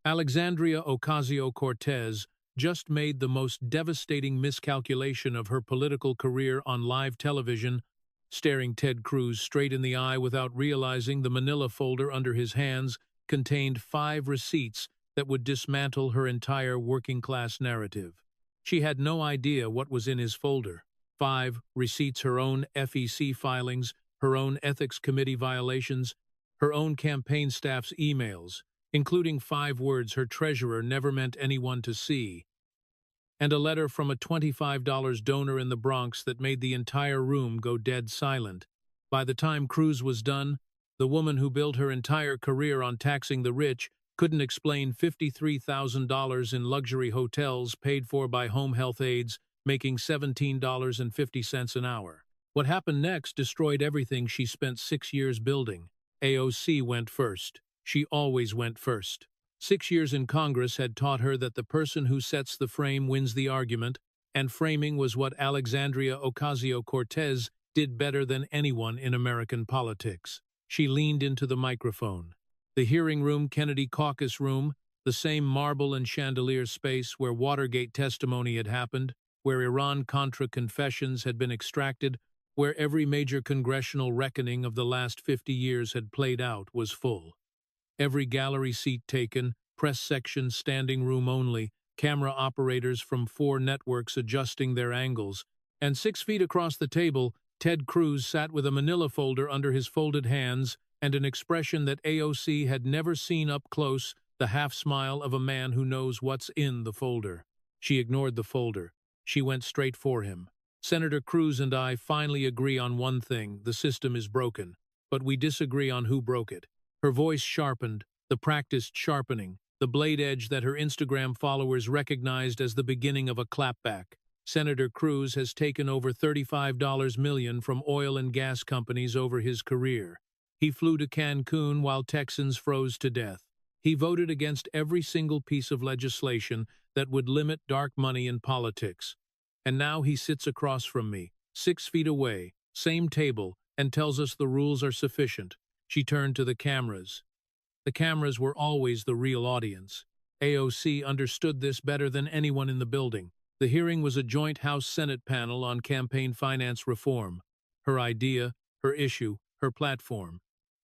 Alexandria Ocasio-Cortez just made the most devastating miscalculation of her political career on live television, staring Ted Cruz straight in the eye without realizing the manila folder under his hands contained 5 receipts that would dismantle her entire working-class narrative. She had no idea what was in his folder. 5 receipts: her own FEC filings, her own ethics committee violations, her own campaign staff's emails, including 5 words her treasurer never meant anyone to see, and a letter from a $25 donor in the Bronx that made the entire room go dead silent. By the time Cruz was done, the woman who built her entire career on taxing the rich couldn't explain $53,000 in luxury hotels paid for by home health aides, making $17.50 an hour. What happened next destroyed everything she spent 6 years building. AOC went first. She always went first. 6 years in Congress had taught her that the person who sets the frame wins the argument, and framing was what Alexandria Ocasio-Cortez did better than anyone in American politics. She leaned into the microphone. The hearing room, Kennedy caucus room, the same marble and chandelier space where Watergate testimony had happened, where Iran-Contra confessions had been extracted, where every major congressional reckoning of the last 50 years had played out, was full. Every gallery seat taken, press section standing room only, camera operators from 4 networks adjusting their angles, and 6 feet across the table, Ted Cruz sat with a manila folder under his folded hands and an expression that AOC had never seen up close, the half-smile of a man who knows what's in the folder. She ignored the folder. She went straight for him. Senator Cruz and I finally agree on one thing: the system is broken, but we disagree on who broke it. Her voice sharpened, the practiced sharpening, the blade edge that her Instagram followers recognized as the beginning of a clapback. Senator Cruz has taken over $35 million from oil and gas companies over his career. He flew to Cancun while Texans froze to death. He voted against every single piece of legislation that would limit dark money in politics. And now he sits across from me, 6 feet away, same table, and tells us the rules are sufficient. She turned to the cameras. The cameras were always the real audience. AOC understood this better than anyone in the building. The hearing was a joint House-Senate panel on campaign finance reform. Her idea, her issue, her platform.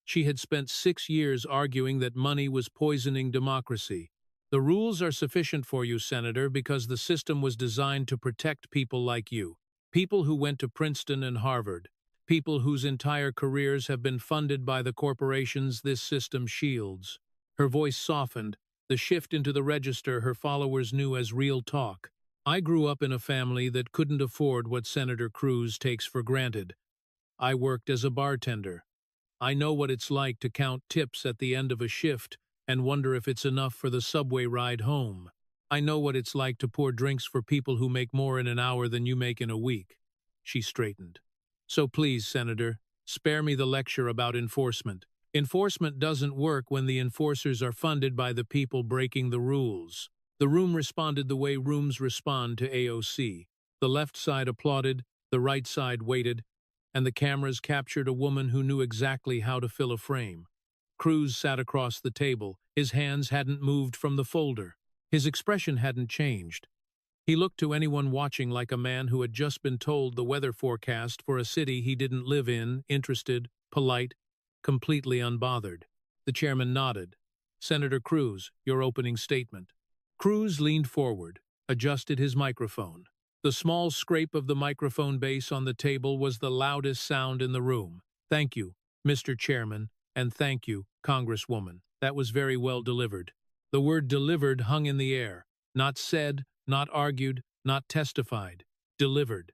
She had spent 6 years arguing that money was poisoning democracy. The rules are sufficient for you, Senator, because the system was designed to protect people like you. People who went to Princeton and Harvard. People whose entire careers have been funded by the corporations this system shields. Her voice softened, the shift into the register her followers knew as real talk. I grew up in a family that couldn't afford what Senator Cruz takes for granted. I worked as a bartender. I know what it's like to count tips at the end of a shift and wonder if it's enough for the subway ride home. I know what it's like to pour drinks for people who make more in an hour than you make in a week. She straightened. So please, Senator, spare me the lecture about enforcement. Enforcement doesn't work when the enforcers are funded by the people breaking the rules. The room responded the way rooms respond to AOC. The left side applauded, the right side waited, and the cameras captured a woman who knew exactly how to fill a frame. Cruz sat across the table. His hands hadn't moved from the folder. His expression hadn't changed. He looked to anyone watching like a man who had just been told the weather forecast for a city he didn't live in, interested, polite, completely unbothered. The chairman nodded. Senator Cruz, your opening statement. Cruz leaned forward, adjusted his microphone. The small scrape of the microphone base on the table was the loudest sound in the room. Thank you, Mr. Chairman, and thank you, Congresswoman. That was very well delivered. The word delivered hung in the air, not said, not argued, not testified. Delivered.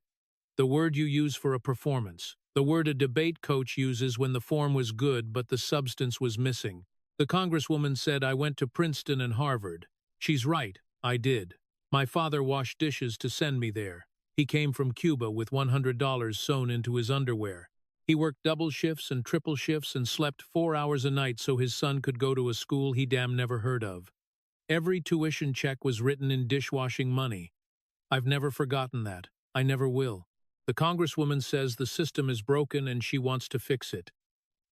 The word you use for a performance. The word a debate coach uses when the form was good but the substance was missing. The Congresswoman said, I went to Princeton and Harvard. She's right, I did. My father washed dishes to send me there. He came from Cuba with $100 sewn into his underwear. He worked double shifts and triple shifts and slept 4 hours a night so his son could go to a school he damn never heard of. Every tuition check was written in dishwashing money. I've never forgotten that. I never will. The Congresswoman says the system is broken and she wants to fix it.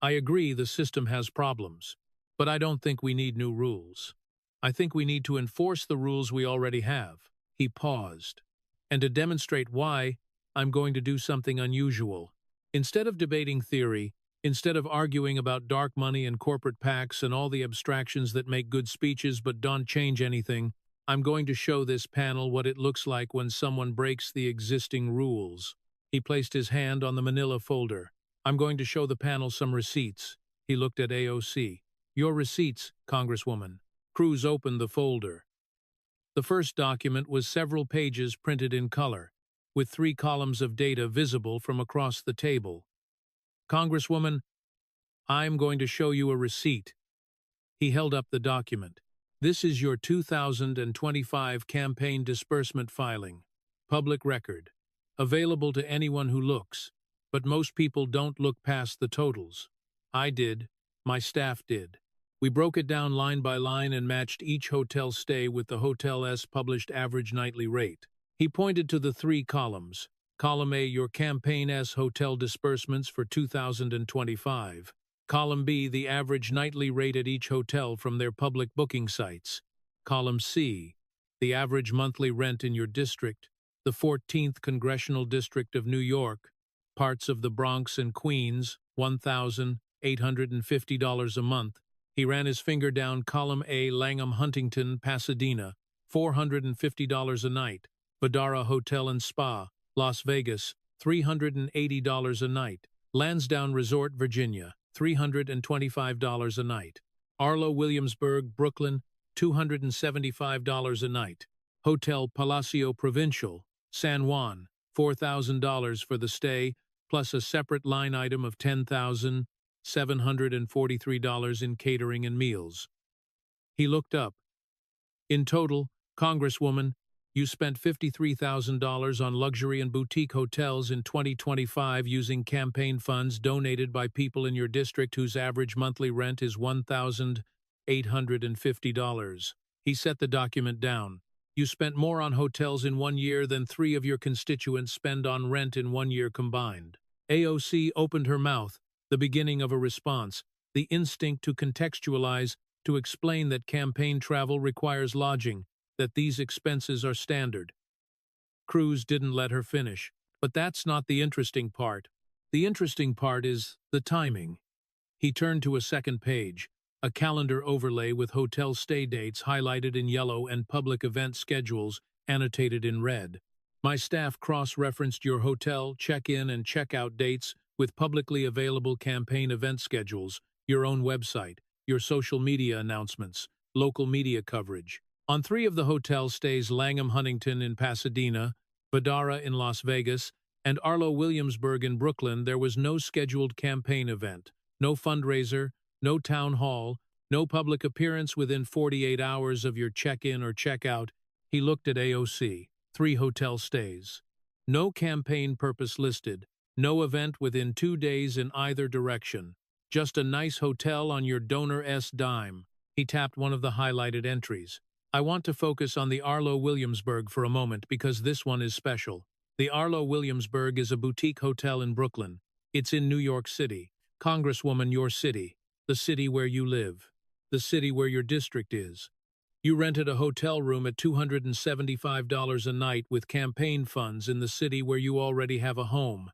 I agree the system has problems, but I don't think we need new rules. I think we need to enforce the rules we already have." He paused. "And to demonstrate why, I'm going to do something unusual. Instead of debating theory, instead of arguing about dark money and corporate PACs and all the abstractions that make good speeches but don't change anything, I'm going to show this panel what it looks like when someone breaks the existing rules." He placed his hand on the manila folder. "I'm going to show the panel some receipts." He looked at AOC. "Your receipts, Congresswoman." Cruz opened the folder. The first document was several pages printed in color, with 3 columns of data visible from across the table. "Congresswoman, I'm going to show you a receipt." He held up the document. "This is your 2025 campaign disbursement filing. Public record. Available to anyone who looks. But most people don't look past the totals. I did. My staff did. We broke it down line by line and matched each hotel stay with the hotel's published average nightly rate." He pointed to the 3 columns. Column A, your campaign's hotel disbursements for 2025. Column B, the average nightly rate at each hotel from their public booking sites. Column C, the average monthly rent in your district, the 14th Congressional District of New York, parts of the Bronx and Queens, $1,850 a month. He ran his finger down column A, Langham Huntington, Pasadena, $450 a night. Vdara Hotel and Spa, Las Vegas, $380 a night. Lansdowne Resort, Virginia, $325 a night. Arlo Williamsburg, Brooklyn, $275 a night. Hotel Palacio Provincial, San Juan, $4,000 for the stay, plus a separate line item of $10,743 in catering and meals. He looked up. "In total, Congresswoman, you spent $53,000 on luxury and boutique hotels in 2025 using campaign funds donated by people in your district whose average monthly rent is $1,850. He set the document down. "You spent more on hotels in 1 year than 3 of your constituents spend on rent in 1 year combined." AOC opened her mouth, the beginning of a response, the instinct to contextualize, to explain that campaign travel requires lodging, that these expenses are standard. Cruz didn't let her finish. "But that's not the interesting part. The interesting part is the timing." He turned to a second page, a calendar overlay with hotel stay dates highlighted in yellow and public event schedules annotated in red. "My staff cross-referenced your hotel, check-in and check-out dates with publicly available campaign event schedules, your own website, your social media announcements, local media coverage. On 3 of the hotel stays, Langham Huntington in Pasadena, Vdara in Las Vegas, and Arlo Williamsburg in Brooklyn, there was no scheduled campaign event, no fundraiser, no town hall, no public appearance within 48 hours of your check-in or check-out." He looked at AOC. 3 hotel stays. "No campaign purpose listed, no event within 2 days in either direction. Just a nice hotel on your donor's dime." He tapped one of the highlighted entries. "I want to focus on the Arlo Williamsburg for a moment because this one is special. The Arlo Williamsburg is a boutique hotel in Brooklyn. It's in New York City. Congresswoman, your city. The city where you live. The city where your district is. You rented a hotel room at $275 a night with campaign funds in the city where you already have a home."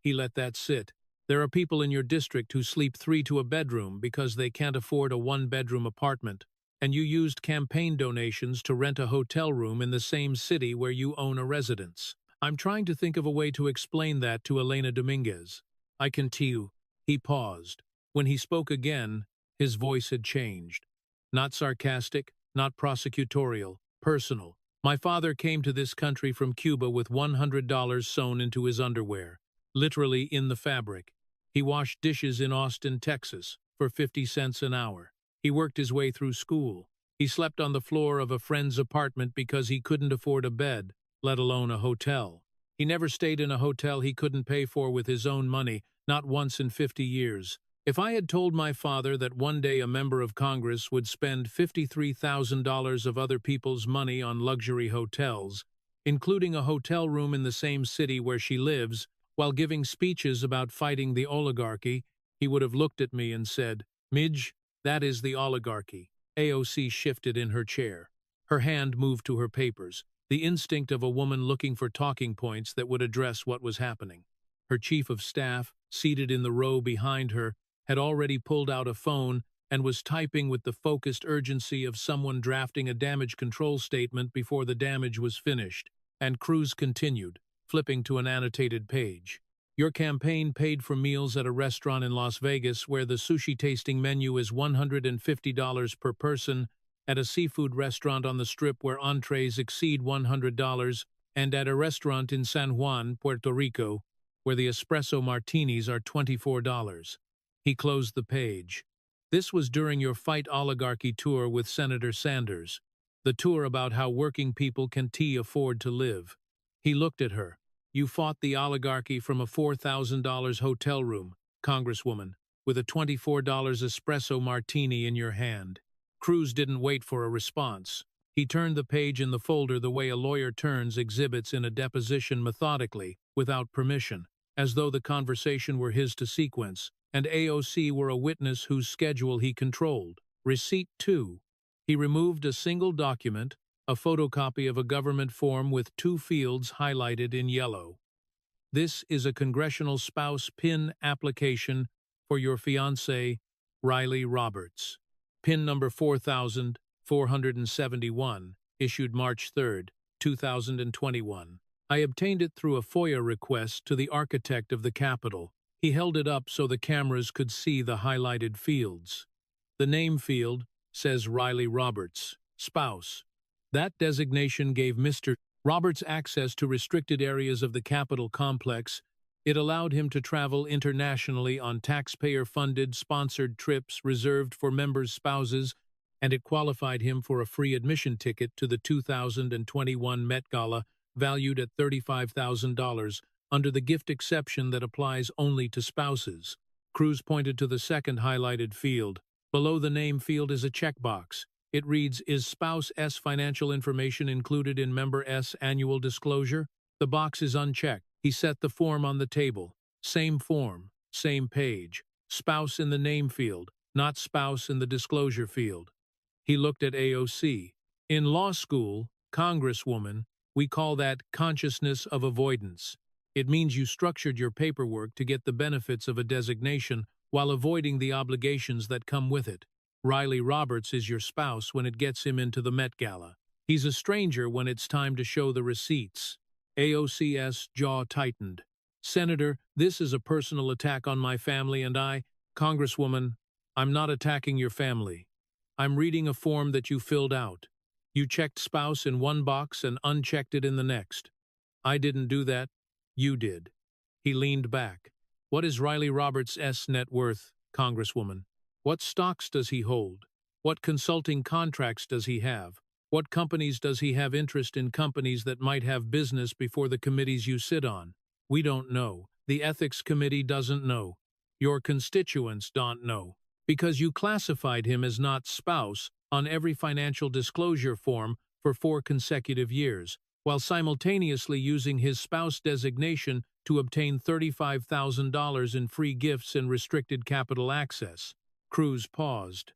He let that sit. "There are people in your district who sleep 3 to a bedroom because they can't afford a 1-bedroom apartment. And you used campaign donations to rent a hotel room in the same city where you own a residence. I'm trying to think of a way to explain that to Elena Dominguez. I can tell you." He paused. When he spoke again, his voice had changed. Not sarcastic, not prosecutorial, personal. "My father came to this country from Cuba with $100 sewn into his underwear, literally in the fabric. He washed dishes in Austin, Texas, for 50 cents an hour. He worked his way through school. He slept on the floor of a friend's apartment because he couldn't afford a bed, let alone a hotel. He never stayed in a hotel he couldn't pay for with his own money, not once in 50 years. If I had told my father that one day a member of Congress would spend $53,000 of other people's money on luxury hotels, including a hotel room in the same city where she lives, while giving speeches about fighting the oligarchy, he would have looked at me and said, 'Midge, that is the oligarchy.' AOC shifted in her chair. Her hand moved to her papers, the instinct of a woman looking for talking points that would address what was happening. Her chief of staff, seated in the row behind her, had already pulled out a phone and was typing with the focused urgency of someone drafting a damage control statement before the damage was finished. And Cruz continued, flipping to an annotated page. Your campaign paid for meals at a restaurant in Las Vegas where the sushi tasting menu is $150 per person, at a seafood restaurant on the Strip where entrees exceed $100, and at a restaurant in San Juan, Puerto Rico, where the espresso martinis are $24. He closed the page. This was during your Fight Oligarchy tour with Senator Sanders, the tour about how working people can afford to live. He looked at her. You fought the oligarchy from a $4,000 hotel room, Congresswoman, with a $24 espresso martini in your hand. Cruz didn't wait for a response. He turned the page in the folder the way a lawyer turns exhibits in a deposition methodically, without permission, as though the conversation were his to sequence, and AOC were a witness whose schedule he controlled. Receipt 2. He removed a single document, a photocopy of a government form with 2 fields highlighted in yellow. This is a Congressional Spouse PIN application for your fiancé, Riley Roberts. PIN number 4471, issued March 3, 2021. I obtained it through a FOIA request to the architect of the Capitol. He held it up so the cameras could see the highlighted fields. The name field says Riley Roberts, spouse. That designation gave Mr. Roberts access to restricted areas of the Capitol complex. It allowed him to travel internationally on taxpayer-funded, sponsored trips reserved for members' spouses, and it qualified him for a free admission ticket to the 2021 Met Gala, valued at $35,000, under the gift exception that applies only to spouses. Cruz pointed to the second highlighted field. Below the name field is a checkbox. It reads, Is Spouse S financial information included in Member S annual disclosure? The box is unchecked. He set the form on the table. Same form, same page. Spouse in the name field, not spouse in the disclosure field. He looked at AOC. In law school, Congresswoman, we call that consciousness of avoidance. It means you structured your paperwork to get the benefits of a designation while avoiding the obligations that come with it. Riley Roberts is your spouse when it gets him into the Met Gala. He's a stranger when it's time to show the receipts. AOC's jaw tightened. Senator, this is a personal attack on my family and Congresswoman, I'm not attacking your family. I'm reading a form that you filled out. You checked spouse in one box and unchecked it in the next. I didn't do that. You did. He leaned back. What is Riley Roberts' net worth, Congresswoman? What stocks does he hold? What consulting contracts does he have? What companies does he have interest in, companies that might have business before the committees you sit on? We don't know. The Ethics Committee doesn't know. Your constituents don't know. Because you classified him as not spouse on every financial disclosure form for 4 consecutive years, while simultaneously using his spouse designation to obtain $35,000 in free gifts and restricted capital access. Cruz paused.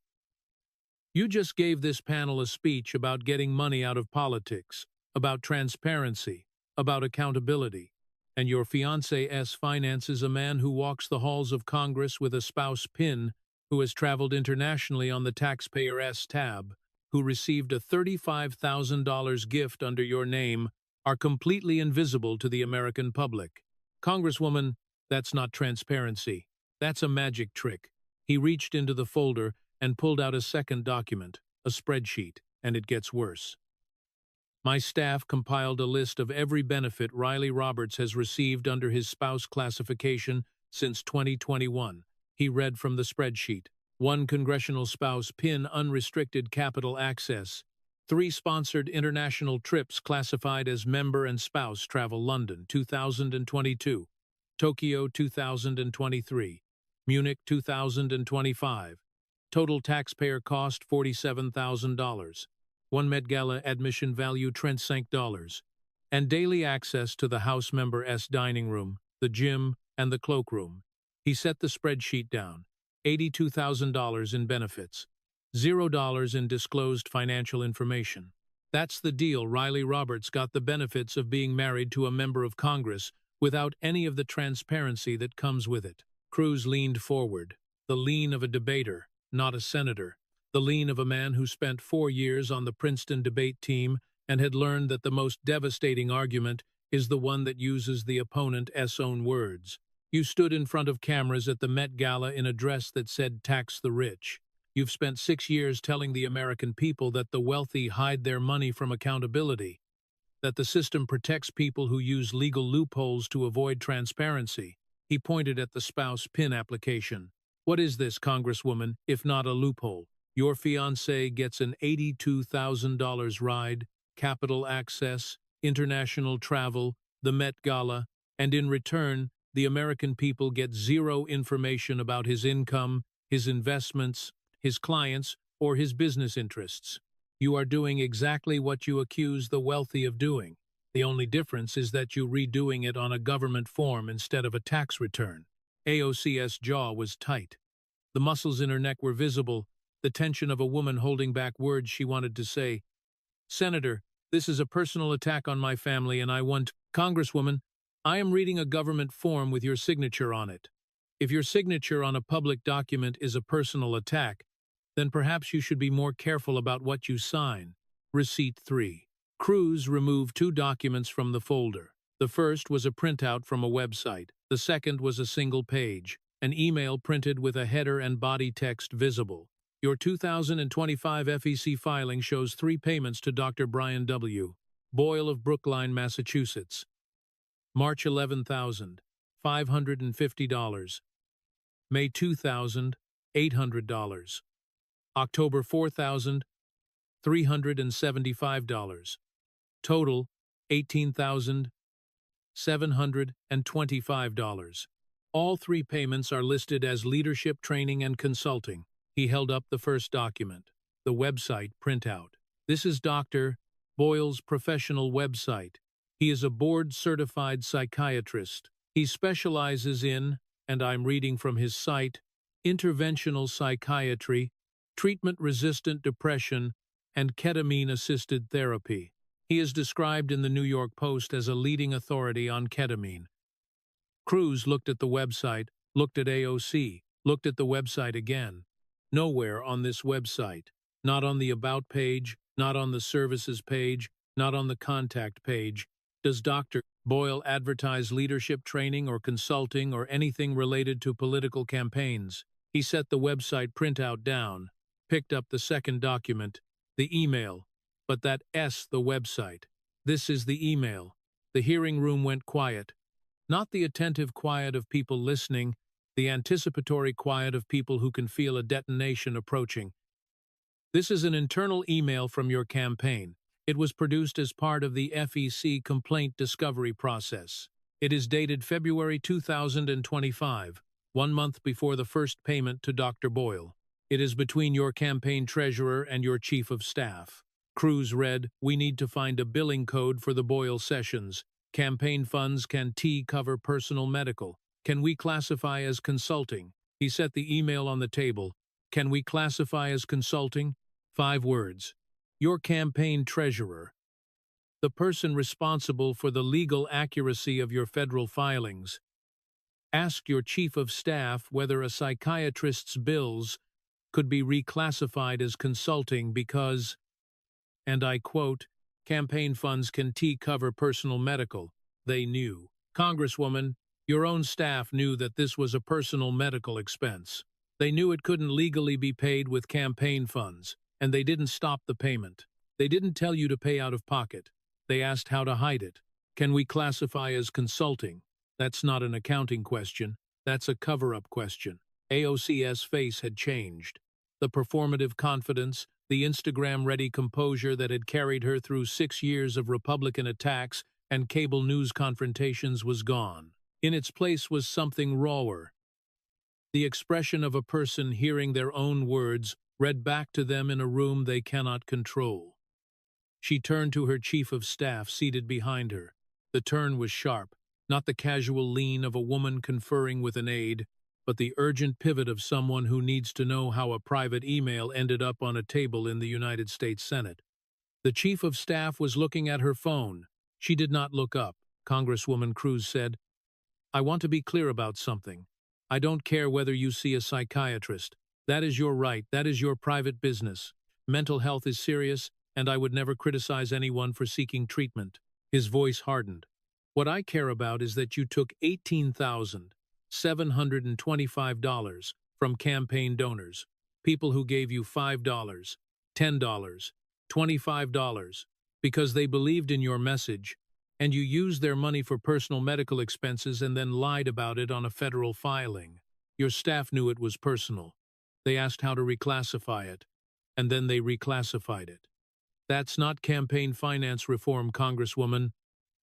You just gave this panel a speech about getting money out of politics, about transparency, about accountability, and your fiancé finances a man who walks the halls of Congress with a spouse PIN, who has traveled internationally on the taxpayer tab, who received a $35,000 gift under your name, are completely invisible to the American public. Congresswoman, that's not transparency. That's a magic trick. He reached into the folder and pulled out a second document, a spreadsheet, and it gets worse. My staff compiled a list of every benefit Riley Roberts has received under his spouse classification since 2021. He read from the spreadsheet. 1 Congressional Spouse PIN unrestricted capital access. 3 sponsored international trips classified as member and spouse travel: London 2022, Tokyo 2023, Munich 2025. Total taxpayer cost $47,000. 1 Met Gala admission value $35, and daily access to the House Member S dining room, the gym, and the cloakroom. He set the spreadsheet down. $82,000 in benefits. $0 in disclosed financial information. That's the deal. Riley Roberts got the benefits of being married to a member of Congress without any of the transparency that comes with it. Cruz leaned forward, the lean of a debater, not a senator, the lean of a man who spent 4 years on the Princeton debate team and had learned that the most devastating argument is the one that uses the opponent's own words. You stood in front of cameras at the Met Gala in a dress that said "tax the rich." You've spent 6 years telling the American people that the wealthy hide their money from accountability, that the system protects people who use legal loopholes to avoid transparency. He pointed at the spouse PIN application. What is this, Congresswoman, if not a loophole? Your fiancé gets an $82,000 ride, capital access, international travel, the Met Gala, and in return, the American people get zero information about his income, his investments, his clients, or his business interests. You are doing exactly what you accuse the wealthy of doing. The only difference is that you're redoing it on a government form instead of a tax return. AOC's jaw was tight. The muscles in her neck were visible, the tension of a woman holding back words she wanted to say. Senator, this is a personal attack on my family and I want... Congresswoman, I am reading a government form with your signature on it. If your signature on a public document is a personal attack, then perhaps you should be more careful about what you sign. Receipt 3. Cruz removed 2 documents from the folder. The first was a printout from a website. The second was a single page, an email printed with a header and body text visible. Your 2025 FEC filing shows 3 payments to Dr. Brian W. Boyle of Brookline, Massachusetts. March $11,550. May $2,800. October $4,375. Total $18,725. All 3 payments are listed as leadership training and consulting. He held up the first document, the website printout. This is Dr. Boyle's professional website. He is a board-certified psychiatrist. He specializes in, and I'm reading from his site, interventional psychiatry, treatment-resistant depression, and ketamine-assisted therapy. He is described in the New York Post as a leading authority on ketamine. Cruz looked at the website, looked at AOC, looked at the website again. Nowhere on this website, not on the About page, not on the Services page, not on the Contact page, does Dr. Boyle advertise leadership training or consulting or anything related to political campaigns. He set the website printout down, picked up the second document, the email, but that S, the website. This is the email. The hearing room went quiet. Not the attentive quiet of people listening, the anticipatory quiet of people who can feel a detonation approaching. This is an internal email from your campaign. It was produced as part of the FEC complaint discovery process. It is dated February 2025, 1 month before the first payment to Dr. Boyle. It is between your campaign treasurer and your chief of staff. Cruz read, "We need to find a billing code for the Boyle sessions. Campaign funds can cover personal medical. Can we classify as consulting?" He set the email on the table. Can we classify as consulting? 5 words. Your campaign treasurer. The person responsible for the legal accuracy of your federal filings. Ask your chief of staff whether a psychiatrist's bills could be reclassified as consulting because, and I quote, campaign funds can cover personal medical. They knew. Congresswoman, your own staff knew that this was a personal medical expense. They knew it couldn't legally be paid with campaign funds, and they didn't stop the payment. They didn't tell you to pay out of pocket. They asked how to hide it. Can we classify as consulting? That's not an accounting question. That's a cover-up question. AOC's face had changed. The performative confidence, the Instagram-ready composure that had carried her through 6 years of Republican attacks and cable news confrontations was gone. In its place was something rawer. The expression of a person hearing their own words read back to them in a room they cannot control. She turned to her chief of staff seated behind her. The turn was sharp, not the casual lean of a woman conferring with an aide, but the urgent pivot of someone who needs to know how a private email ended up on a table in the United States Senate. The chief of staff was looking at her phone. She did not look up. Congresswoman Cruz said, "I want to be clear about something. I don't care whether you see a psychiatrist. That is your right. That is your private business. Mental health is serious, and I would never criticize anyone for seeking treatment." His voice hardened. "What I care about is that you took $18,725 from campaign donors, people who gave you $5, $10, $25, because they believed in your message, and you used their money for personal medical expenses and then lied about it on a federal filing. Your staff knew it was personal. They asked how to reclassify it, and then they reclassified it. That's not campaign finance reform, Congresswoman.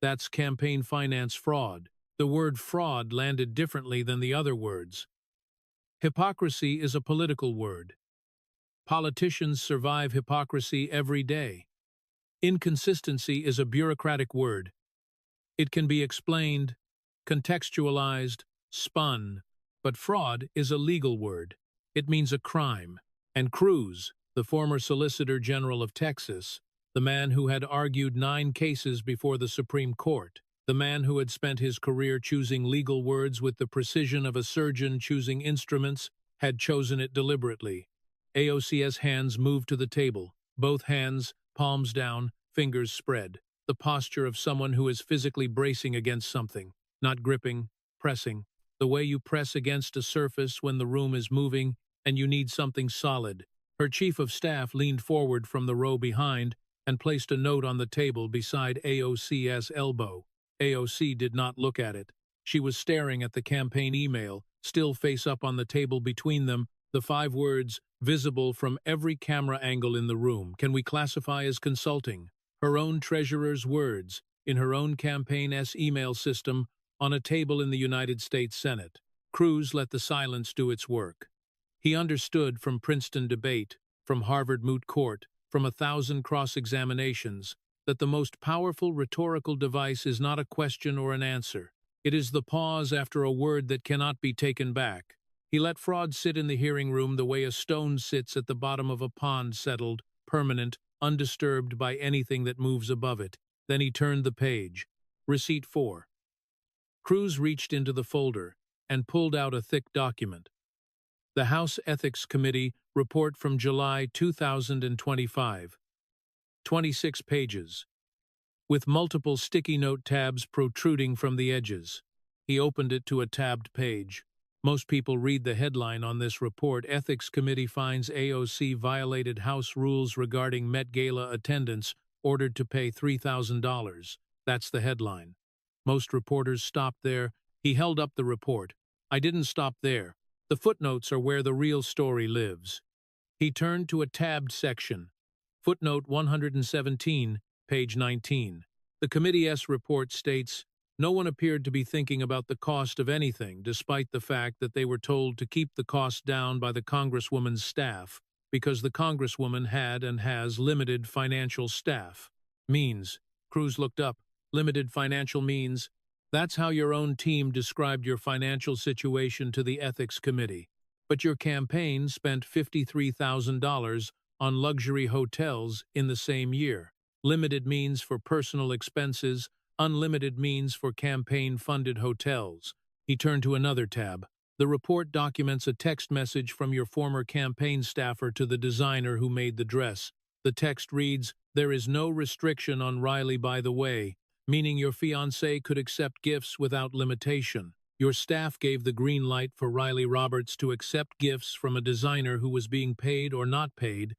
That's campaign finance fraud." The word fraud landed differently than the other words. Hypocrisy is a political word. Politicians survive hypocrisy every day. Inconsistency is a bureaucratic word. It can be explained, contextualized, spun, but fraud is a legal word. It means a crime. And Cruz, the former Solicitor General of Texas, the man who had argued 9 cases before the Supreme Court, the man who had spent his career choosing legal words with the precision of a surgeon choosing instruments, had chosen it deliberately. AOC's hands moved to the table, both hands, palms down, fingers spread, the posture of someone who is physically bracing against something, not gripping, pressing, the way you press against a surface when the room is moving and you need something solid. Her chief of staff leaned forward from the row behind and placed a note on the table beside AOC's elbow. AOC did not look at it. She was staring at the campaign email, still face up on the table between them, the 5 words, visible from every camera angle in the room, can we classify as consulting. Her own treasurer's words, in her own campaign's email system, on a table in the United States Senate. Cruz let the silence do its work. He understood from Princeton debate, from Harvard moot court, from 1,000 cross-examinations, that the most powerful rhetorical device is not a question or an answer. It is the pause after a word that cannot be taken back. He let fraud sit in the hearing room the way a stone sits at the bottom of a pond, settled, permanent, undisturbed by anything that moves above it. Then he turned the page. Receipt 4. Cruz reached into the folder and pulled out a thick document. The House Ethics Committee report from July 2025. 26 pages, with multiple sticky note tabs protruding from the edges. He opened it to a tabbed page. Most people read the headline on this report: Ethics Committee finds AOC violated House rules regarding Met Gala attendance, ordered to pay $3,000. That's the headline. Most reporters stopped there. He held up the report. I didn't stop there. The footnotes are where the real story lives. He turned to a tabbed section. Footnote 117, page 19. The committee's report states, no one appeared to be thinking about the cost of anything, despite the fact that they were told to keep the cost down by the Congresswoman's staff, because the Congresswoman had and has limited financial staff. Means. Cruz looked up. Limited financial means. That's how your own team described your financial situation to the Ethics Committee. But your campaign spent $53,000 on luxury hotels in the same year. Limited means for personal expenses, unlimited means for campaign-funded hotels. He turned to another tab. The report documents a text message from your former campaign staffer to the designer who made the dress. The text reads, there is no restriction on Riley, by the way, meaning your fiancé could accept gifts without limitation. Your staff gave the green light for Riley Roberts to accept gifts from a designer who was being paid or not paid,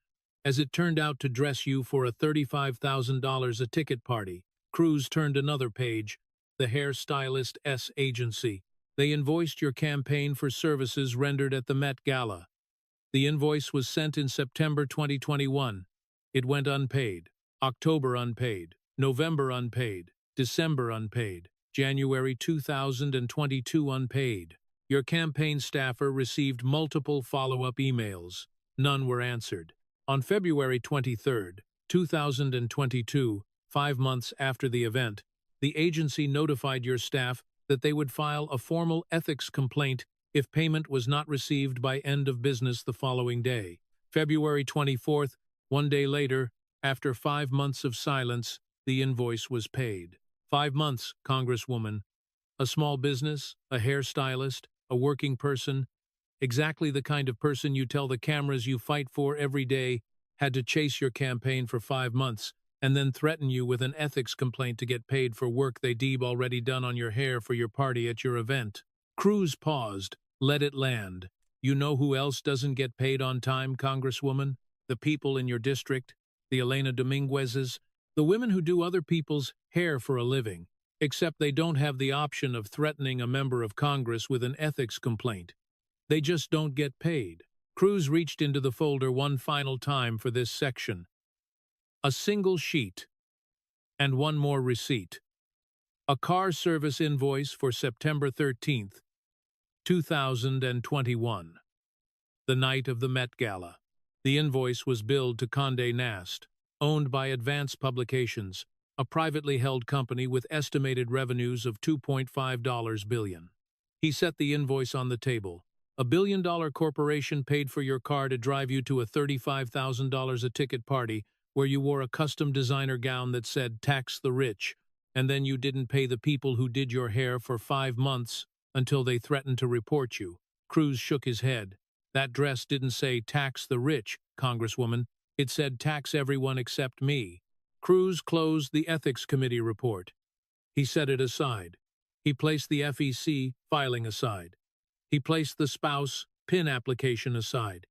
as it turned out to dress you for a $35,000 a ticket party. Cruz turned another page. The hairstylist's agency. They invoiced your campaign for services rendered at the Met Gala. The invoice was sent in September 2021. It went unpaid. October unpaid. November unpaid. December unpaid. January 2022 unpaid. Your campaign staffer received multiple follow-up emails. None were answered. On February 23, 2022, 5 months after the event, the agency notified your staff that they would file a formal ethics complaint if payment was not received by end of business the following day. February 24th, one day later, after 5 months of silence, the invoice was paid. 5 months, Congresswoman. A small business, a hairstylist, a working person, exactly the kind of person you tell the cameras you fight for every day, had to chase your campaign for 5 months and then threaten you with an ethics complaint to get paid for work they deem already done on your hair for your party at your event. Cruz paused. Let it land. You know who else doesn't get paid on time, Congresswoman? The people in your district, the Elena Dominguezes, the women who do other people's hair for a living, except they don't have the option of threatening a member of Congress with an ethics complaint. They just don't get paid. Cruz reached into the folder one final time for this section. A single sheet. And one more receipt. A car service invoice for September 13th, 2021. The night of the Met Gala. The invoice was billed to Condé Nast, owned by Advance Publications, a privately held company with estimated revenues of $2.5 billion. He set the invoice on the table. A billion-dollar corporation paid for your car to drive you to a $35,000 a ticket party where you wore a custom designer gown that said "Tax the Rich," and then you didn't pay the people who did your hair for 5 months until they threatened to report you. Cruz shook his head. That dress didn't say "Tax the Rich," Congresswoman. It said "Tax everyone except me." Cruz closed the Ethics Committee report. He set it aside. He placed the FEC filing aside. He placed the spouse PIN application aside.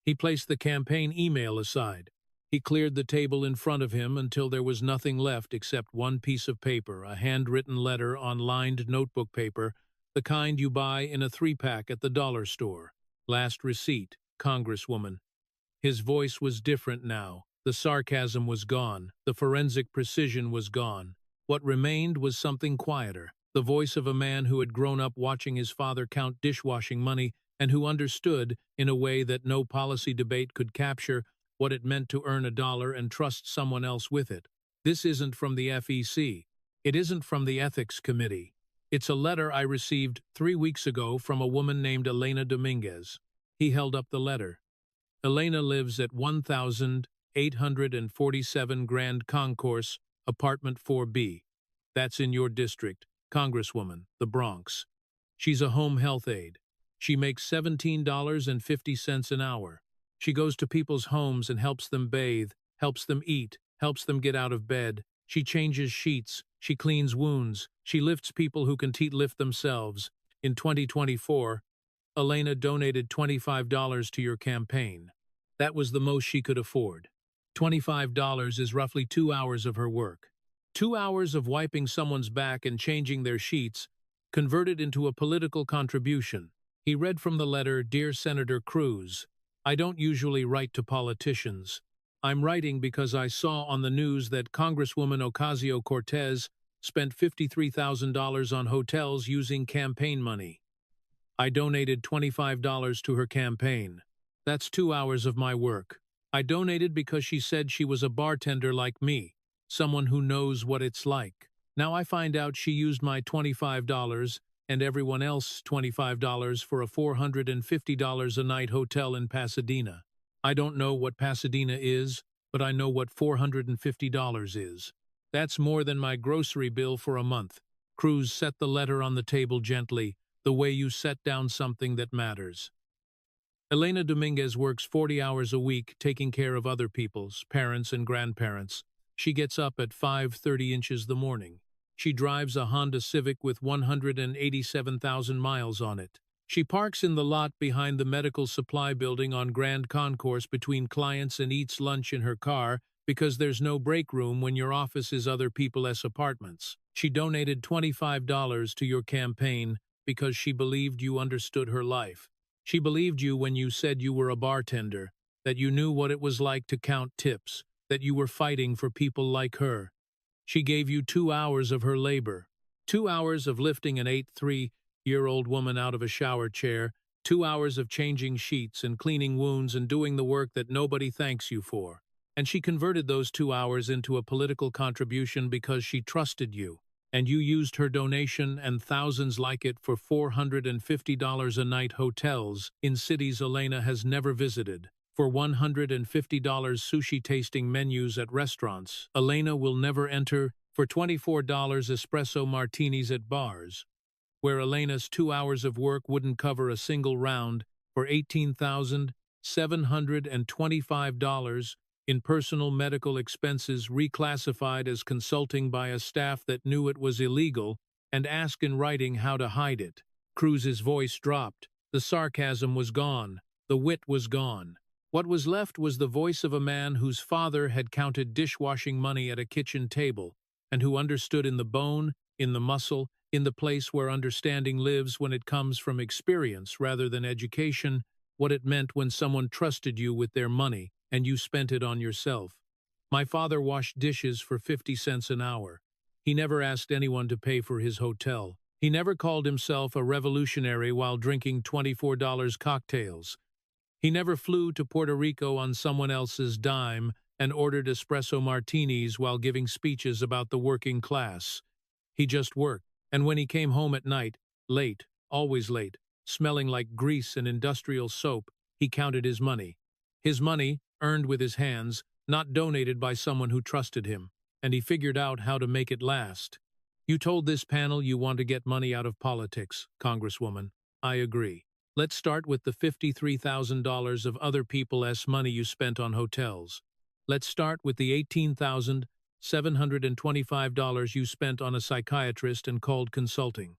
He placed the campaign email aside. He cleared the table in front of him until there was nothing left except one piece of paper, a handwritten letter on lined notebook paper, the kind you buy in a 3-pack at the dollar store. Last receipt, Congresswoman. His voice was different now. The sarcasm was gone. The forensic precision was gone. What remained was something quieter, the voice of a man who had grown up watching his father count dishwashing money and who understood, in a way that no policy debate could capture, what it meant to earn $1 and trust someone else with it. This isn't from the FEC. It isn't from the Ethics Committee. It's a letter I received 3 weeks ago from a woman named Elena Dominguez. He held up the letter. Elena lives at 1,847 Grand Concourse, Apartment 4B. That's in your district, Congresswoman, the Bronx. She's a home health aide. She makes $17.50 an hour. She goes to people's homes and helps them bathe, helps them eat, helps them get out of bed. She changes sheets. She cleans wounds. She lifts people who can lift themselves. In 2024, Elena donated $25 to your campaign. That was the most she could afford. $25 is roughly 2 hours of her work. 2 hours of wiping someone's back and changing their sheets, converted into a political contribution. He read from the letter, "Dear Senator Cruz, I don't usually write to politicians. I'm writing because I saw on the news that Congresswoman Ocasio-Cortez spent $53,000 on hotels using campaign money. I donated $25 to her campaign. That's 2 hours of my work. I donated because she said she was a bartender like me, someone who knows what it's like. Now I find out she used my $25 and everyone else $25 for a $450 a night hotel in Pasadena. I don't know what Pasadena is, but I know what $450 is. That's more than my grocery bill for a month." Cruz set the letter on the table gently, the way you set down something that matters. Elena Dominguez works 40 hours a week taking care of other people's, parents and grandparents. She gets up at 5:30 inches the morning. She drives a Honda Civic with 187,000 miles on it. She parks in the lot behind the medical supply building on Grand Concourse between clients and eats lunch in her car because there's no break room when your office is other people's apartments. She donated $25 to your campaign because she believed you understood her life. She believed you when you said you were a bartender, that you knew what it was like to count tips, that you were fighting for people like her. She gave you 2 hours of her labor, 2 hours of lifting an 83-year-old woman out of a shower chair, 2 hours of changing sheets and cleaning wounds and doing the work that nobody thanks you for. And she converted those 2 hours into a political contribution because she trusted you. and you used her donation and thousands like it for $450 a night hotels in cities Elena has never visited. For $150 sushi tasting menus at restaurants Elena will never enter, for $24 espresso martinis at bars, where Elena's 2 hours of work wouldn't cover a single round, for $18,725 in personal medical expenses reclassified as consulting by a staff that knew it was illegal and asked in writing how to hide it. Cruz's voice dropped. The sarcasm was gone. The wit was gone. What was left was the voice of a man whose father had counted dishwashing money at a kitchen table, and who understood in the bone, in the muscle, in the place where understanding lives when it comes from experience rather than education, what it meant when someone trusted you with their money and you spent it on yourself. My father washed dishes for 50 cents an hour. He never asked anyone to pay for his hotel. He never called himself a revolutionary while drinking $24 cocktails. He never flew to Puerto Rico on someone else's dime and ordered espresso martinis while giving speeches about the working class. He just worked, and when he came home at night, late, always late, smelling like grease and industrial soap, he counted his money. His money, earned with his hands, not donated by someone who trusted him, and he figured out how to make it last. You told this panel you want to get money out of politics, Congresswoman. I agree. Let's start with the $53,000 of other people's money you spent on hotels. Let's start with the $18,725 you spent on a psychiatrist and called consulting.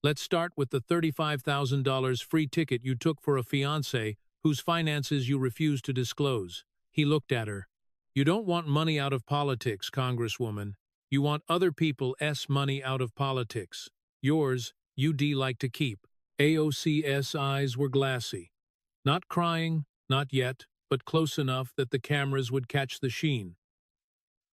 Let's start with the $35,000 free ticket you took for a fiancé whose finances you refused to disclose. He looked at her. You don't want money out of politics, Congresswoman. You want other people's money out of politics. Yours, you'd like to keep. AOC's eyes were glassy. Not crying, not yet, but close enough that the cameras would catch the sheen.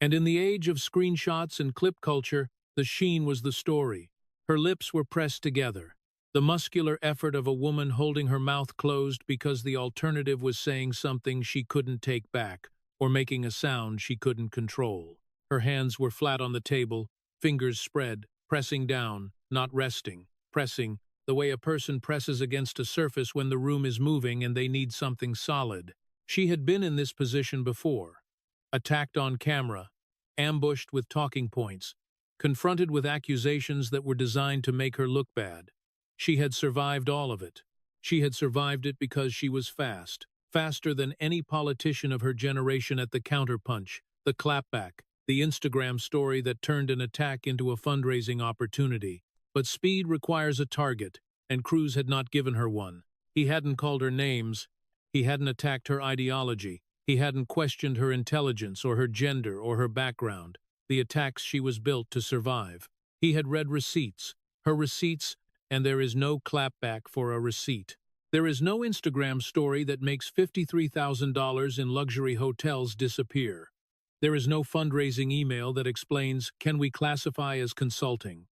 And in the age of screenshots and clip culture, the sheen was the story. Her lips were pressed together. The muscular effort of a woman holding her mouth closed because the alternative was saying something she couldn't take back, or making a sound she couldn't control. Her hands were flat on the table, fingers spread, pressing down, not resting, pressing, the way a person presses against a surface when the room is moving and they need something solid. She had been in this position before. Attacked on camera, ambushed with talking points, confronted with accusations that were designed to make her look bad. She had survived all of it. She had survived it because she was fast, faster than any politician of her generation at the counterpunch, the clapback, the Instagram story that turned an attack into a fundraising opportunity. But speed requires a target, and Cruz had not given her one. He hadn't called her names. He hadn't attacked her ideology. He hadn't questioned her intelligence or her gender or her background, the attacks she was built to survive. He had read receipts, her receipts, and there is no clapback for a receipt. There is no Instagram story that makes $53,000 in luxury hotels disappear. There is no fundraising email that explains, can we classify as consulting?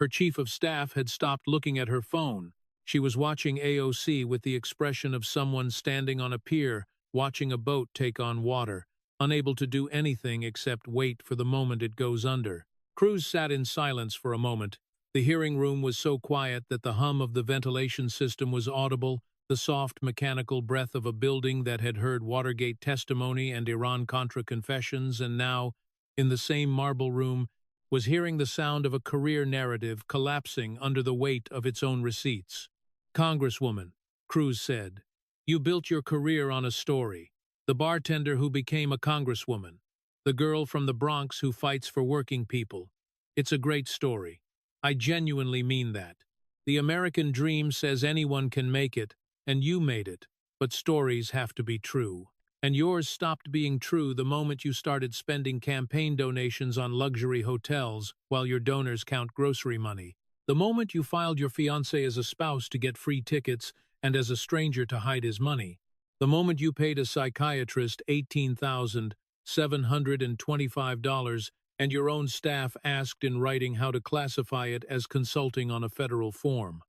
Her chief of staff had stopped looking at her phone. She was watching AOC with the expression of someone standing on a pier, watching a boat take on water, unable to do anything except wait for the moment it goes under. Cruz sat in silence for a moment. The hearing room was so quiet that the hum of the ventilation system was audible, the soft mechanical breath of a building that had heard Watergate testimony and Iran-Contra confessions and now, in the same marble room, was hearing the sound of a career narrative collapsing under the weight of its own receipts. Congresswoman, Cruz said, you built your career on a story. The bartender who became a congresswoman. The girl from the Bronx who fights for working people. It's a great story. I genuinely mean that. The American dream says anyone can make it, and you made it, but stories have to be true. And yours stopped being true the moment you started spending campaign donations on luxury hotels while your donors count grocery money. The moment you filed your fiancé as a spouse to get free tickets and as a stranger to hide his money. The moment you paid a psychiatrist $18,725 and your own staff asked in writing how to classify it as consulting on a federal form.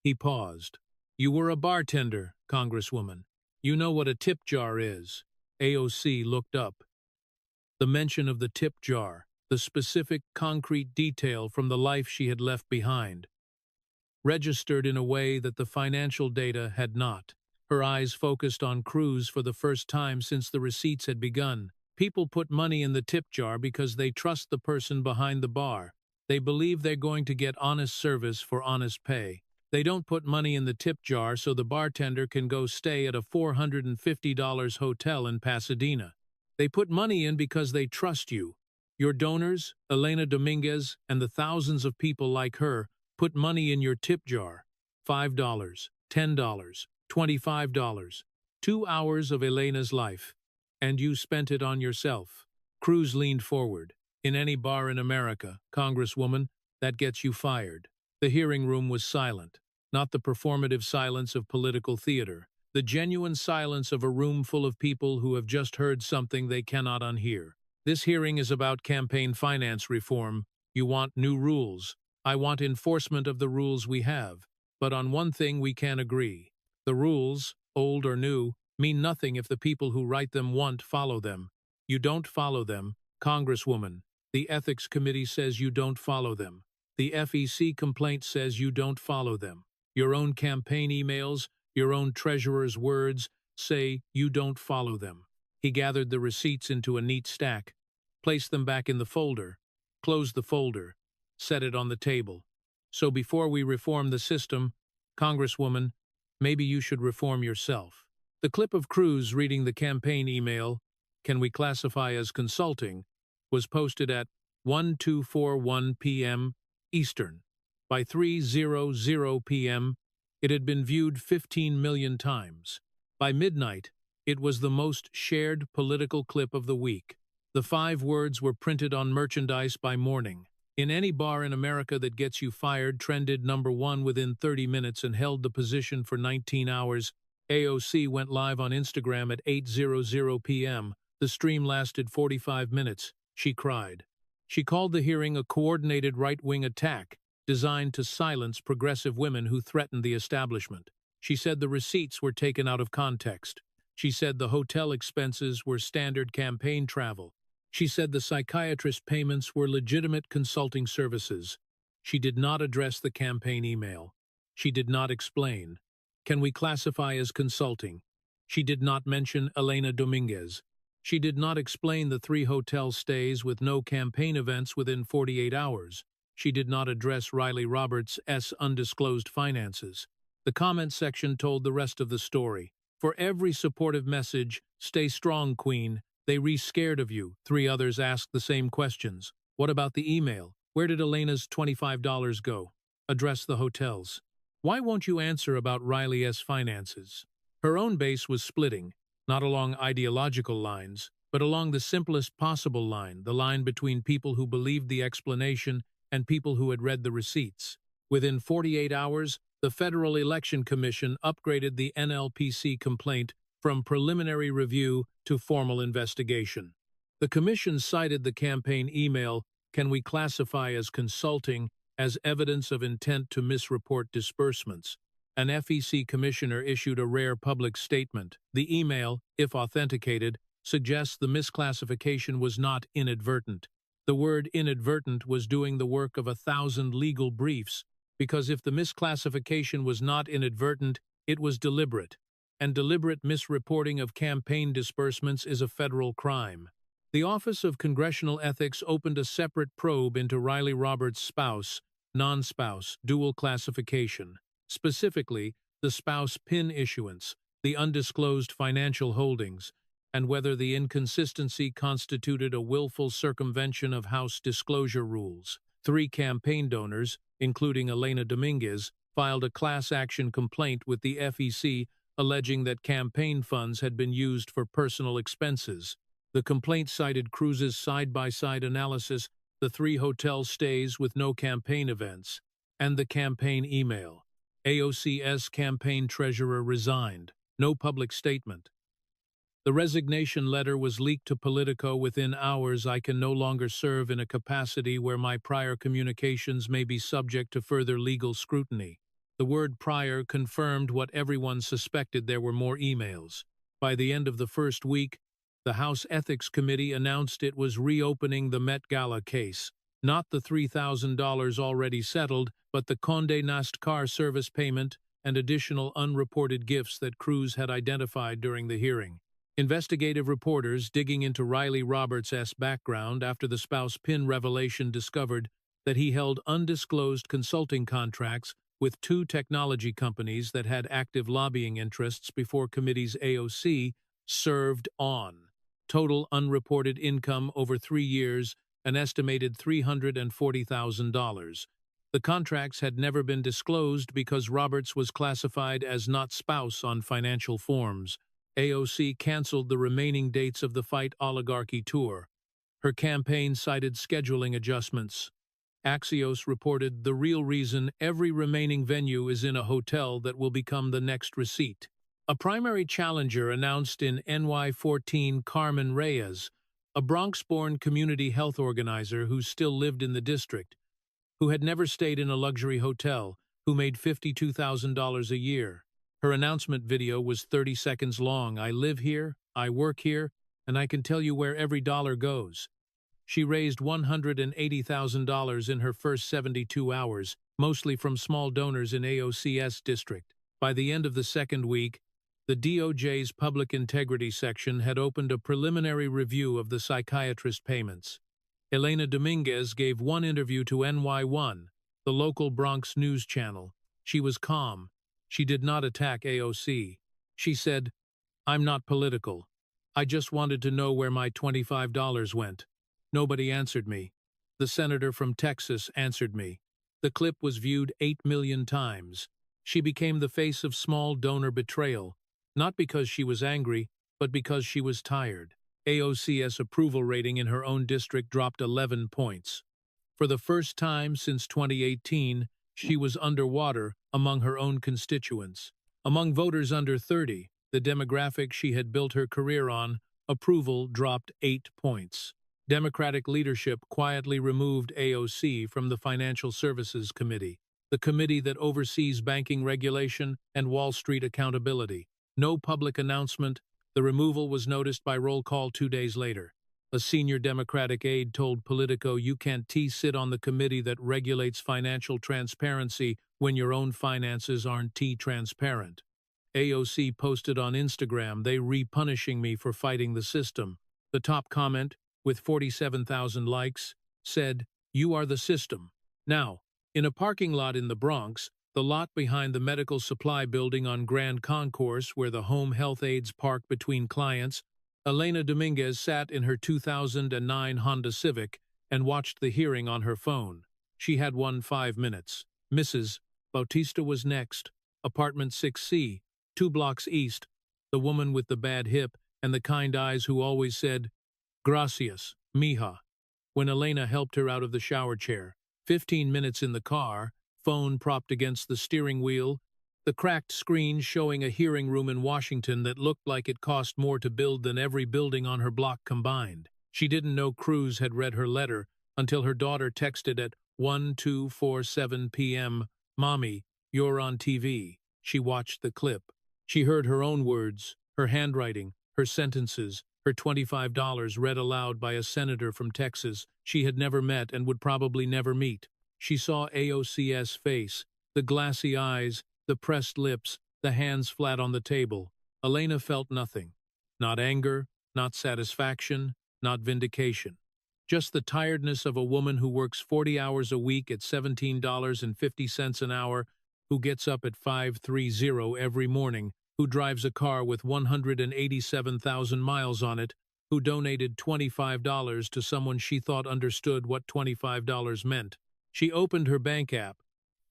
He paused. You were a bartender, Congresswoman. You know what a tip jar is. AOC looked up. The mention of the tip jar, the specific, concrete detail from the life she had left behind, registered in a way that the financial data had not. Her eyes focused on Cruz for the first time since the receipts had begun. People put money in the tip jar because they trust the person behind the bar. They believe they're going to get honest service for honest pay. They don't put money in the tip jar so the bartender can go stay at a $450 hotel in Pasadena. They put money in because they trust you. Your donors, Elena Dominguez, and the thousands of people like her, put money in your tip jar. $5, $10, $25. 2 hours of Elena's life. And you spent it on yourself. Cruz leaned forward. In any bar in America, Congresswoman, that gets you fired. The hearing room was silent. Not the performative silence of political theater. The genuine silence of a room full of people who have just heard something they cannot unhear. This hearing is about campaign finance reform. You want new rules. I want enforcement of the rules we have. But on one thing we can agree. The rules, old or new, mean nothing if the people who write them won't follow them. You don't follow them, Congresswoman. The Ethics Committee says you don't follow them. The FEC complaint says you don't follow them. Your own campaign emails, your own treasurer's words, say you don't follow them. He gathered the receipts into a neat stack, placed them back in the folder, closed the folder, set it on the table. So before we reform the system, Congresswoman, maybe you should reform yourself. The clip of Cruz reading the campaign email, can we classify as consulting, was posted at 1241 p.m. Eastern. By 3:00 p.m., it had been viewed 15 million times. By midnight, it was the most shared political clip of the week. The 5 words were printed on merchandise by morning. In any bar in America that gets you fired trended #1 within 30 minutes and held the position for 19 hours. AOC went live on Instagram at 8:00 p.m. The stream lasted 45 minutes. She cried. She called the hearing a coordinated right-wing attack designed to silence progressive women who threatened the establishment. She said the receipts were taken out of context. She said the hotel expenses were standard campaign travel. She said the psychiatrist payments were legitimate consulting services. She did not address the campaign email. She did not explain. Can we classify as consulting? She did not mention Elena Dominguez. She did not explain the 3 hotel stays with no campaign events within 48 hours. She did not address Riley Roberts' undisclosed finances. The comment section told the rest of the story. For every supportive message, "Stay strong, Queen," they re-scared of you. 3 others asked the same questions. What about the email? Where did Elena's $25 go? Address the hotels. Why won't you answer about Riley's finances? Her own base was splitting, not along ideological lines, but along the simplest possible line, the line between people who believed the explanation and people who had read the receipts. Within 48 hours, the Federal Election Commission upgraded the NLPC complaint from preliminary review to formal investigation. The commission cited the campaign email, "Can we classify as consulting," as evidence of intent to misreport disbursements. An FEC commissioner issued a rare public statement. The email, if authenticated, suggests the misclassification was not inadvertent. The word inadvertent was doing the work of 1,000 legal briefs, because if the misclassification was not inadvertent, it was deliberate, and deliberate misreporting of campaign disbursements is a federal crime. The Office of Congressional Ethics opened a separate probe into Riley Roberts' spouse, non-spouse, dual classification. Specifically, the spouse PIN issuance, the undisclosed financial holdings, and whether the inconsistency constituted a willful circumvention of House disclosure rules. 3 campaign donors, including Elena Dominguez, filed a class action complaint with the FEC alleging that campaign funds had been used for personal expenses. The complaint cited Cruz's side-by-side analysis, the 3 hotel stays with no campaign events, and the campaign email. AOC's campaign treasurer resigned. No public statement. The resignation letter was leaked to Politico within hours. I can no longer serve in a capacity where my prior communications may be subject to further legal scrutiny. The word prior confirmed what everyone suspected: there were more emails. By the end of the first week, The House Ethics Committee announced it was reopening the Met Gala case, not the $3,000 already settled, but the Condé Nast car service payment and additional unreported gifts that Cruz had identified during the hearing. Investigative reporters digging into Riley Roberts' background after the spouse PIN revelation discovered that he held undisclosed consulting contracts with two technology companies that had active lobbying interests before committee's AOC served on. Total unreported income over 3 years, an estimated $340,000. The contracts had never been disclosed because Roberts was classified as not spouse on financial forms. AOC canceled the remaining dates of the Fight Oligarchy tour. Her campaign cited scheduling adjustments. Axios reported the real reason every remaining venue is in a hotel that will become the next receipt. A primary challenger announced in NY14 Carmen Reyes, a Bronx-born community health organizer who still lived in the district, who had never stayed in a luxury hotel, who made $52,000 a year. Her announcement video was 30 seconds long. I live here, I work here, and I can tell you where every dollar goes. She raised $180,000 in her first 72 hours, mostly from small donors in AOC's district. By the end of the second week, the DOJ's Public Integrity Section had opened a preliminary review of the psychiatrist payments. Elena Dominguez gave one interview to NY1, the local Bronx news channel. She was calm. She did not attack AOC. She said, "I'm not political. I just wanted to know where my $25 went." Nobody answered me. The senator from Texas answered me. The clip was viewed 8 million times. She became the face of small donor betrayal, not because she was angry, but because she was tired. AOC's approval rating in her own district dropped 11 points. For the first time since 2018, she was underwater among her own constituents. Among voters under 30, the demographic she had built her career on, approval dropped 8 points. Democratic leadership quietly removed AOC from the Financial Services Committee, the committee that oversees banking regulation and Wall Street accountability. No public announcement. The removal was noticed by roll call 2 days later. A senior Democratic aide told Politico, "You can't sit on the committee that regulates financial transparency when your own finances aren't transparent." AOC posted on Instagram, "They punishing me for fighting the system." The top comment, with 47,000 likes, said, "You are the system." Now, in a parking lot in the Bronx, the lot behind the medical supply building on Grand Concourse where the home health aides park between clients, Elena Dominguez sat in her 2009 Honda Civic and watched the hearing on her phone. She had won 5 minutes. Mrs. Bautista was next. Apartment 6C, 2 blocks east. The woman with the bad hip and the kind eyes who always said, "Gracias, mija," when Elena helped her out of the shower chair. 15 minutes in the car, phone propped against the steering wheel, the cracked screen showing a hearing room in Washington that looked like it cost more to build than every building on her block combined. She didn't know Cruz had read her letter until her daughter texted at 12:47 p.m., "Mommy, you're on TV." She watched the clip. She heard her own words, her handwriting, her sentences, her $25 read aloud by a senator from Texas she had never met and would probably never meet. She saw AOC's face, the glassy eyes, the pressed lips, the hands flat on the table. Elena felt nothing. Not anger, not satisfaction, not vindication. Just the tiredness of a woman who works 40 hours a week at $17.50 an hour, who gets up at 5:30 every morning, who drives a car with 187,000 miles on it, who donated $25 to someone she thought understood what $25 meant. She opened her bank app.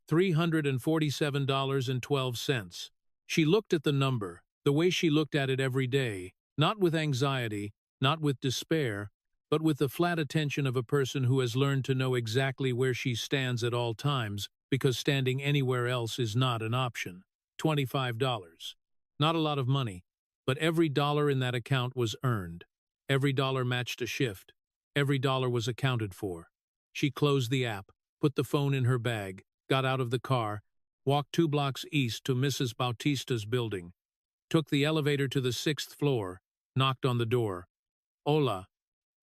$347.12. She looked at the number, the way she looked at it every day, not with anxiety, not with despair, but with the flat attention of a person who has learned to know exactly where she stands at all times, because standing anywhere else is not an option. $25. Not a lot of money, but every dollar in that account was earned. Every dollar matched a shift. Every dollar was accounted for. She closed the app, put the phone in her bag, got out of the car, walked 2 blocks east to Mrs. Bautista's building, took the elevator to the 6th floor, knocked on the door. Hola,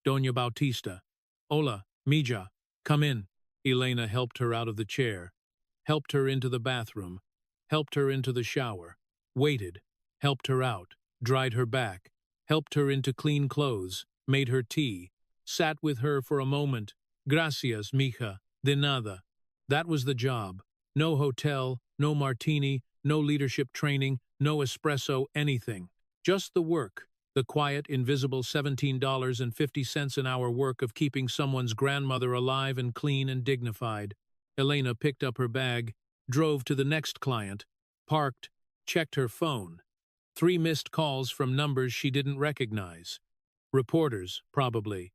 Doña Bautista. Hola, Mija. Come in. Elena helped her out of the chair, helped her into the bathroom, helped her into the shower, waited, helped her out, dried her back, helped her into clean clothes, made her tea, sat with her for a moment. Gracias, mija, de nada. That was the job. No hotel, no martini, no leadership training, no espresso, anything. Just the work. The quiet, invisible $17.50 an hour work of keeping someone's grandmother alive and clean and dignified. Elena picked up her bag, drove to the next client, parked, checked her phone. 3 missed calls from numbers she didn't recognize. Reporters, probably.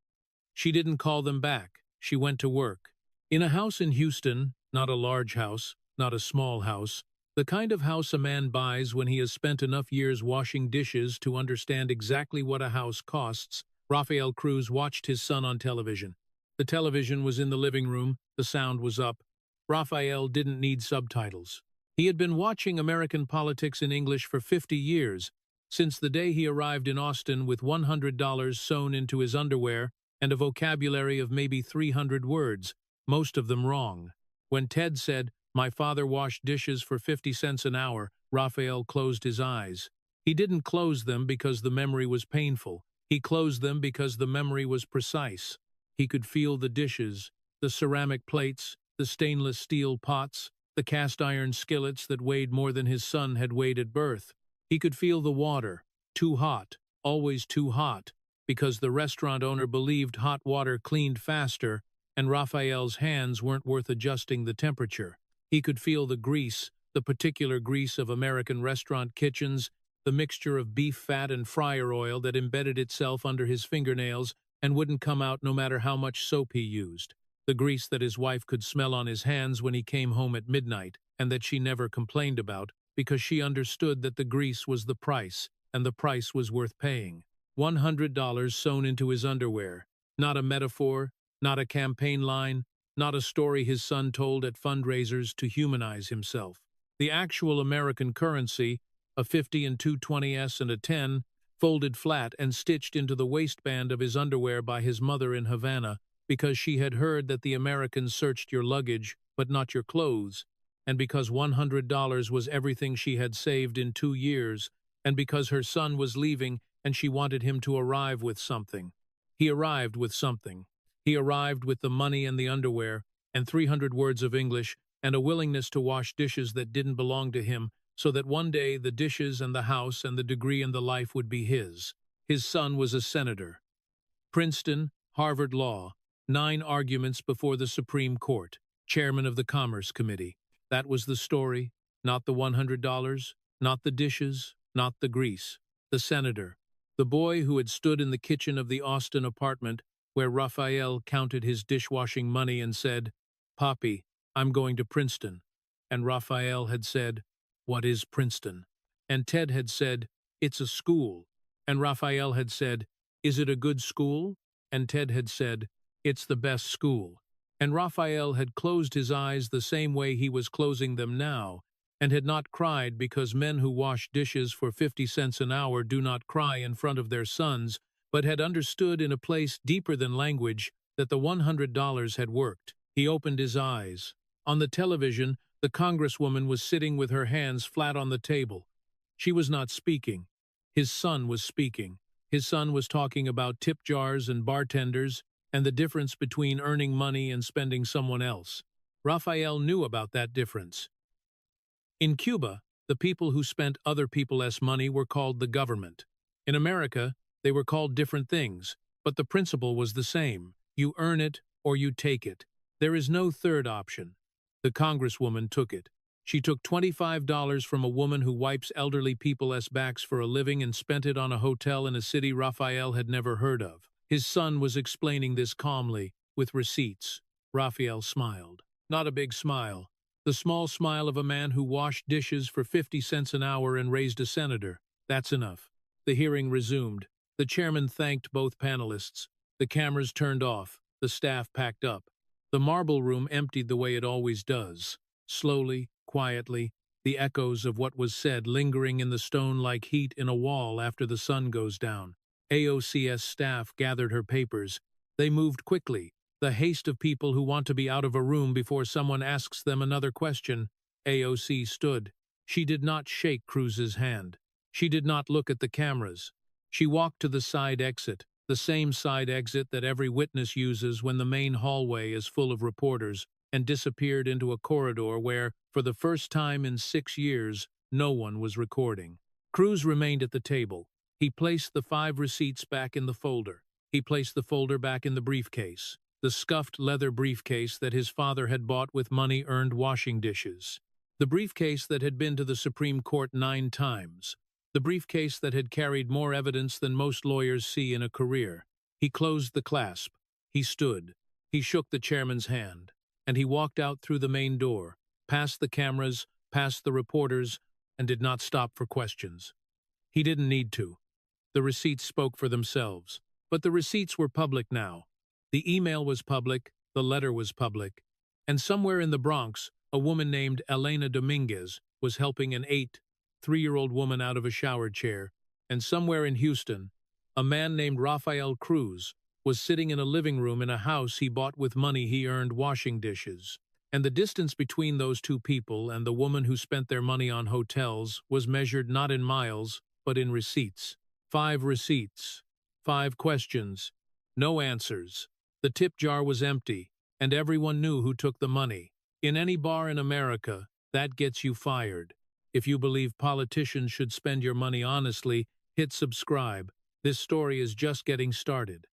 She didn't call them back. She went to work. In a house in Houston, not a large house, not a small house, the kind of house a man buys when he has spent enough years washing dishes to understand exactly what a house costs, Rafael Cruz watched his son on television. The television was in the living room, the sound was up. Rafael didn't need subtitles. He had been watching American politics in English for 50 years, since the day he arrived in Austin with $100 sewn into his underwear and a vocabulary of maybe 300 words, most of them wrong. When Ted said, "My father washed dishes for 50 cents an hour," Rafael closed his eyes. He didn't close them because the memory was painful. He closed them because the memory was precise. He could feel the dishes, the ceramic plates, the stainless steel pots, the cast-iron skillets that weighed more than his son had weighed at birth. He could feel the water, too hot, always too hot, because the restaurant owner believed hot water cleaned faster, and Rafael's hands weren't worth adjusting the temperature. He could feel the grease, the particular grease of American restaurant kitchens, the mixture of beef fat and fryer oil that embedded itself under his fingernails and wouldn't come out no matter how much soap he used. The grease that his wife could smell on his hands when he came home at midnight, and that she never complained about, because she understood that the grease was the price, and the price was worth paying. $100 sewn into his underwear. Not a metaphor, not a campaign line, not a story his son told at fundraisers to humanize himself. The actual American currency, a 50 and 220s and a 10, folded flat and stitched into the waistband of his underwear by his mother in Havana, because she had heard that the Americans searched your luggage, but not your clothes, and because $100 was everything she had saved in 2 years, and because her son was leaving and she wanted him to arrive with something. He arrived with something. He arrived with the money and the underwear, and 300 words of English, and a willingness to wash dishes that didn't belong to him, so that one day the dishes and the house and the degree and the life would be his. His son was a senator. Princeton, Harvard Law, 9 arguments before the Supreme Court, chairman of the Commerce Committee. That was the story, not the $100, not the dishes, not the grease. The senator, the boy who had stood in the kitchen of the Austin apartment where Rafael counted his dishwashing money and said, "Papi, I'm going to Princeton." And Rafael had said, "What is Princeton?" And Ted had said, "It's a school." And Rafael had said, "Is it a good school?" And Ted had said, "It's the best school." And Rafael had closed his eyes the same way he was closing them now, and had not cried because men who wash dishes for 50 cents an hour do not cry in front of their sons, but had understood in a place deeper than language that the $100 had worked. He opened his eyes. On the television, the Congresswoman was sitting with her hands flat on the table. She was not speaking. His son was speaking. His son was talking about tip jars and bartenders and the difference between earning money and spending someone else. Rafael knew about that difference. In Cuba, the people who spent other people's money were called the government. In America, they were called different things, but the principle was the same. You earn it or you take it. There is no third option. The Congresswoman took it. She took $25 from a woman who wipes elderly people's backs for a living and spent it on a hotel in a city Rafael had never heard of. His son was explaining this calmly, with receipts. Rafael smiled. Not a big smile. The small smile of a man who washed dishes for 50 cents an hour and raised a senator. That's enough. The hearing resumed. The chairman thanked both panelists. The cameras turned off. The staff packed up. The marble room emptied the way it always does. Slowly, quietly, the echoes of what was said lingering in the stone like heat in a wall after the sun goes down. AOC's staff gathered her papers. They moved quickly, the haste of people who want to be out of a room before someone asks them another question. AOC stood. She did not shake Cruz's hand. She did not look at the cameras. She walked to the side exit, the same side exit that every witness uses when the main hallway is full of reporters, and disappeared into a corridor where, for the first time in 6 years, no one was recording. Cruz remained at the table. He placed the 5 receipts back in the folder. He placed the folder back in the briefcase, the scuffed leather briefcase that his father had bought with money earned washing dishes. The briefcase that had been to the Supreme Court 9 times. The briefcase that had carried more evidence than most lawyers see in a career. He closed the clasp. He stood. He shook the chairman's hand. And he walked out through the main door, past the cameras, past the reporters, and did not stop for questions. He didn't need to. The receipts spoke for themselves. But the receipts were public now. The email was public, the letter was public. And somewhere in the Bronx, a woman named Elena Dominguez was helping an 3-year-old woman out of a shower chair. And somewhere in Houston, a man named Rafael Cruz was sitting in a living room in a house he bought with money he earned washing dishes. And the distance between those two people and the woman who spent their money on hotels was measured not in miles, but in receipts. 5 receipts. 5 questions. No answers. The tip jar was empty, and everyone knew who took the money. In any bar in America, that gets you fired. If you believe politicians should spend your money honestly, hit subscribe. This story is just getting started.